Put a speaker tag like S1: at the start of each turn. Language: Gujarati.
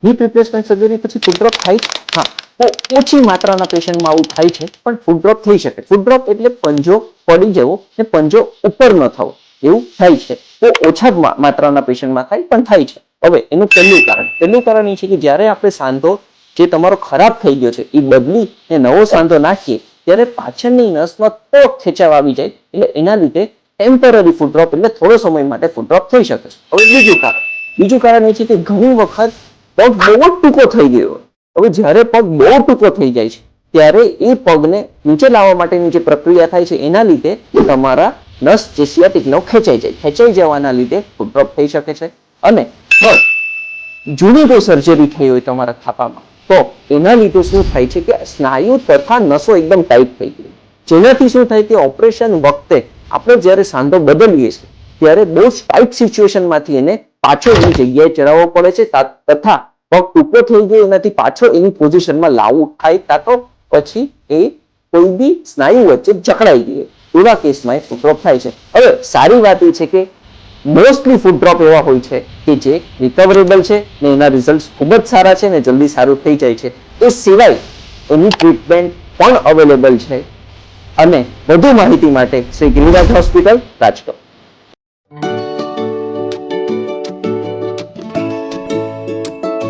S1: હિપ રિપ્લેસમેન્ટ સર્જરી પછી ફૂટ ડ્રોપ થાય? હા, તો ઓછી માત્રાના પેશન્ટમાં આવું થાય છે, પણ ફૂટ ડ્રોપ થઈ શકે. ફૂટ ડ્રોપ એટલે પંજો પડી જવો ને પંજો ઉપર ન થવો, એવું થાય છે. તો ઓછા માત્રાના પેશન્ટમાં થાય, પણ થાય છે. હવે એનું પહેલું કારણ એ છે કે જ્યારે આપણે સાંધો જે તમારો ખરાબ થઈ ગયો છે એ બદલી ને નવો સાંધો નાખીએ ત્યારે પાછળની નસમાં થોડોક ખેંચાવ આવી જાય, એટલે એના લીધે ટેમ્પરરી ફૂટ ડ્રોપ એટલે થોડો સમય માટે ફૂટ ડ્રોપ થઈ શકે છે. હવે બીજું કારણ એ છે કે ઘણી વખત પગ બહુ જ ટૂંકો થઈ ગયો. હવે જ્યારે પગ બહુ ટૂંકો થઈ જાય છે ત્યારે એ પગને નીચે લાવવા માટેની જે પ્રક્રિયા થાય છે એના લીધે તમારા નસ જે સિયાટિક નર્વ ખેંચાઈ જવાના લીધે ફૂટ ડ્રોપ થઈ શકે છે. અને જૂની જો સર્જરી થઈ હોય તમારા થાપામાં તો એના લીધે શું થાય છે કે સ્નાયુ તથા નસો એકદમ ટાઈટ થઈ ગઈ, જેનાથી શું થાય કે ઓપરેશન વખતે આપણે જ્યારે સાંધો બદલીએ છીએ ત્યારે બહુ ટાઈટ સિચ્યુએશનમાંથી એને પાછો એની જગ્યાએ ચડાવવો પડે છે, તથા પગ ટૂંકો થઈ ગયો એનાથી પાછો એની પોઝિશનમાં લાવવું થાય, કાં તો પછી એ કોઈ બી સ્નાયુ વચ્ચે જકડાઈ ગઈ, એવા કેસમાં એ ફૂટ ડ્રોપ થાય છે. હવે સારી વાત એ છે કે મોસ્ટલી ફૂટ ડ્રોપ એવા હોય છે કે જે રિકવરેબલ છે ને એના રિઝલ્ટ ખૂબ જ સારા છે ને જલ્દી સારું થઈ જાય છે. એ સિવાય એની ટ્રીટમેન્ટ પણ અવેલેબલ છે. અને વધુ માહિતી માટે શ્રી ગિરિરાજ હોસ્પિટલ, રાજકોટ.